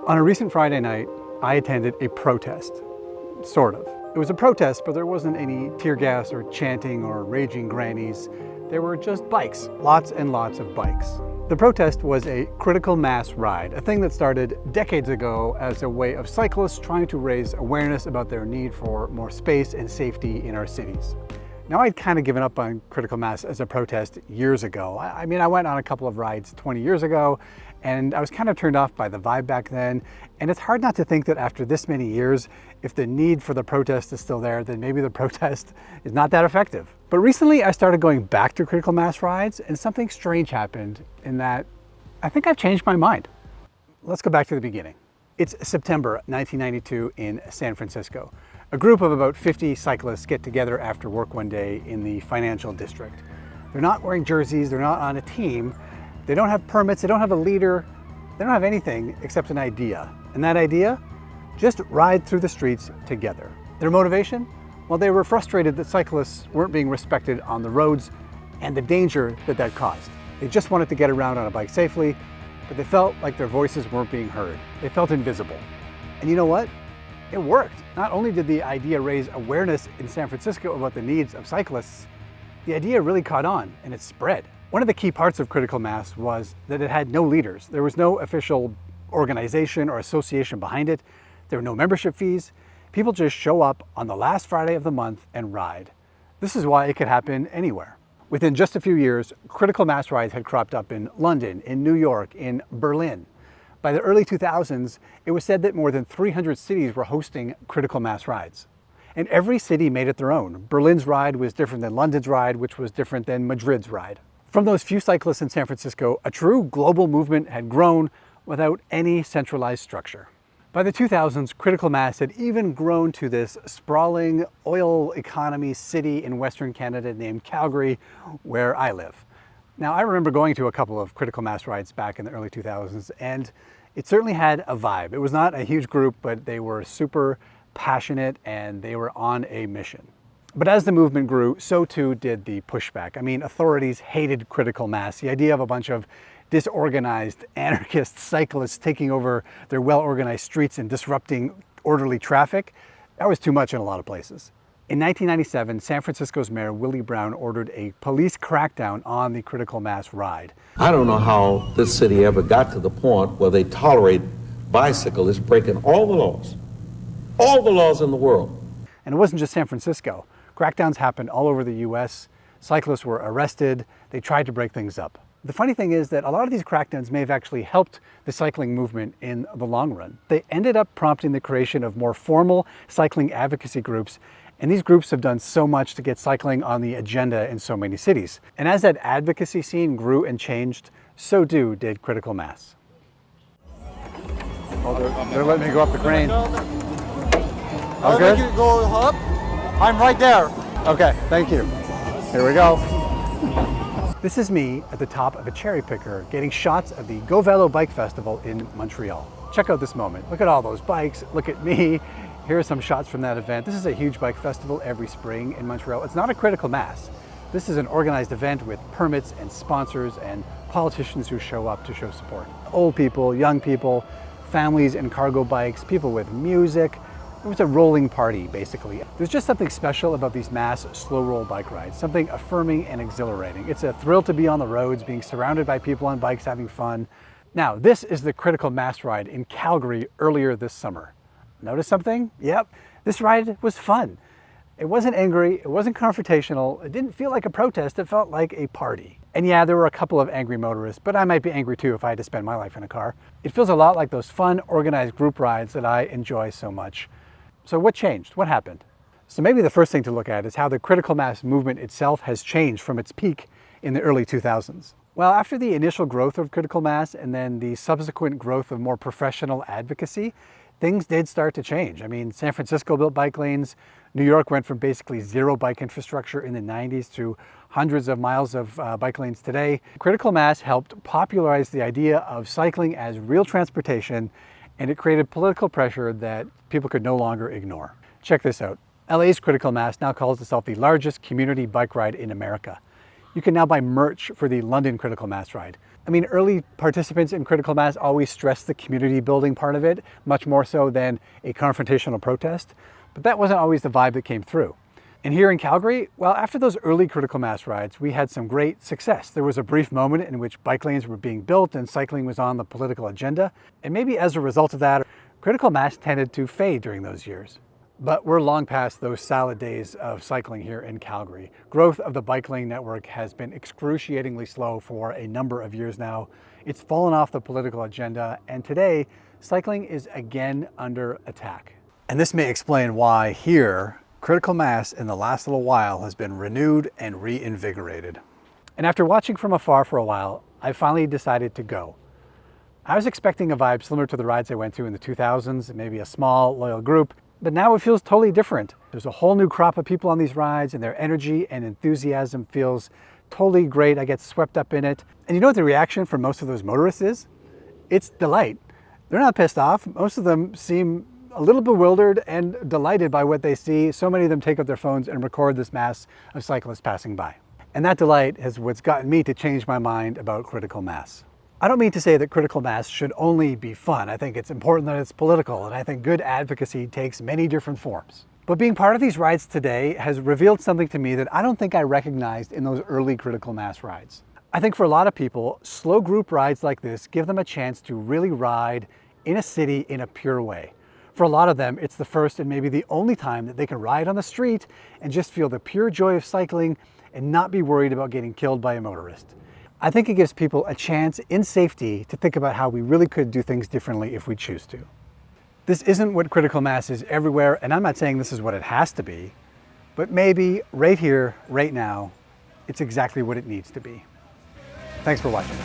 On a recent Friday night, I attended a protest, sort of. It was a protest, but there wasn't any tear gas or chanting or raging grannies. There were just bikes, lots and lots of bikes. The protest was a critical mass ride, a thing that started decades ago as a way of cyclists trying to raise awareness about their need for more space and safety in our cities. Now, I'd kind of given up on critical mass as a protest years ago. I mean, I went on a couple of rides 20 years ago, and I was kind of turned off by the vibe back then. And it's hard not to think that after this many years, if the need for the protest is still there, then maybe the protest is not that effective. But recently I started going back to critical mass rides, and something strange happened in that I think I've changed my mind. Let's go back to the beginning. It's September 1992 in San Francisco. A group of about 50 cyclists get together after work one day in the financial district. They're not wearing jerseys, they're not on a team, they don't have permits, they don't have a leader, they don't have anything except an idea. And that idea? Just ride through the streets together. Their motivation? Well, they were frustrated that cyclists weren't being respected on the roads and the danger that that caused. They just wanted to get around on a bike safely, but they felt like their voices weren't being heard. They felt invisible. And you know what? It worked. Not only did the idea raise awareness in San Francisco about the needs of cyclists, the idea really caught on and it spread. One of the key parts of critical mass was that it had no leaders. There was no official organization or association behind it. There were no membership fees. People just show up on the last Friday of the month and ride. This is why it could happen anywhere. Within just a few years, critical mass rides had cropped up in London, in New York, in Berlin. By the early 2000s, it was said that more than 300 cities were hosting critical mass rides. And every city made it their own. Berlin's ride was different than London's ride, which was different than Madrid's ride. From those few cyclists in San Francisco, a true global movement had grown without any centralized structure. By the 2000s, critical mass had even grown to this sprawling oil economy city in Western Canada named Calgary, where I live. Now, I remember going to a couple of critical mass rides back in the early 2000s, and it certainly had a vibe. It was not a huge group, but they were super passionate and they were on a mission. But as the movement grew, so too did the pushback. I mean, authorities hated critical mass. The idea of a bunch of disorganized anarchist cyclists taking over their well-organized streets and disrupting orderly traffic, that was too much in a lot of places. In 1997, San Francisco's Mayor Willie Brown ordered a police crackdown on the critical mass ride. I don't know how this city ever got to the point where they tolerate bicyclists breaking all the laws in the world. And it wasn't just San Francisco. Crackdowns happened all over the US. Cyclists were arrested. They tried to break things up. The funny thing is that a lot of these crackdowns may have actually helped the cycling movement in the long run. They ended up prompting the creation of more formal cycling advocacy groups, and these groups have done so much to get cycling on the agenda in so many cities. And as that advocacy scene grew and changed, so too did critical mass. Oh, they're letting me go up the crane. I'll make you go up. I'm right there. Okay, thank you. Here we go. This is me at the top of a cherry picker getting shots of the Go Velo Bike Festival in Montreal. Check out this moment. Look at all those bikes. Look at me. Here are some shots from that event. This is a huge bike festival every spring in Montreal. It's not a critical mass. This is an organized event with permits and sponsors and politicians who show up to show support. Old people, young people, families in cargo bikes, people with music. It was a rolling party, basically. There's just something special about these mass slow roll bike rides, something affirming and exhilarating. It's a thrill to be on the roads, being surrounded by people on bikes having fun. Now, this is the critical mass ride in Calgary earlier this summer. Notice something? Yep, this ride was fun. It wasn't angry, it wasn't confrontational, it didn't feel like a protest, it felt like a party. And yeah, there were a couple of angry motorists, but I might be angry too if I had to spend my life in a car. It feels a lot like those fun, organized group rides that I enjoy so much. So what changed? What happened? So maybe the first thing to look at is how the critical mass movement itself has changed from its peak in the early 2000s. Well, after the initial growth of critical mass and then the subsequent growth of more professional advocacy, things did start to change. I mean, San Francisco built bike lanes. New York went from basically zero bike infrastructure in the 90s to hundreds of miles of bike lanes today. Critical mass helped popularize the idea of cycling as real transportation, and it created political pressure that people could no longer ignore. Check this out. LA's critical mass now calls itself the largest community bike ride in America. You can now buy merch for the London Critical Mass ride. I mean, early participants in Critical Mass always stressed the community building part of it, much more so than a confrontational protest, but that wasn't always the vibe that came through. And here in Calgary, well, after those early Critical Mass rides, we had some great success. There was a brief moment in which bike lanes were being built and cycling was on the political agenda. And maybe as a result of that, Critical Mass tended to fade during those years. But we're long past those salad days of cycling here in Calgary. Growth of the bike lane network has been excruciatingly slow for a number of years now. It's fallen off the political agenda, and today, cycling is again under attack. And this may explain why here, Critical Mass in the last little while has been renewed and reinvigorated. And after watching from afar for a while, I finally decided to go. I was expecting a vibe similar to the rides I went to in the 2000s, maybe a small, loyal group, but now it feels totally different. There's a whole new crop of people on these rides, and their energy and enthusiasm feels totally great. I get swept up in it. And you know what the reaction from most of those motorists is? It's delight. They're not pissed off. Most of them seem a little bewildered and delighted by what they see. So many of them take up their phones and record this mass of cyclists passing by. And that delight is what's gotten me to change my mind about Critical Mass. I don't mean to say that Critical Mass should only be fun. I think it's important that it's political, and I think good advocacy takes many different forms. But being part of these rides today has revealed something to me that I don't think I recognized in those early Critical Mass rides. I think for a lot of people, slow group rides like this give them a chance to really ride in a city in a pure way. For a lot of them, it's the first and maybe the only time that they can ride on the street and just feel the pure joy of cycling and not be worried about getting killed by a motorist. I think it gives people a chance in safety to think about how we really could do things differently if we choose to. This isn't what Critical Mass is everywhere, and I'm not saying this is what it has to be, but maybe right here, right now, it's exactly what it needs to be. Thanks for watching.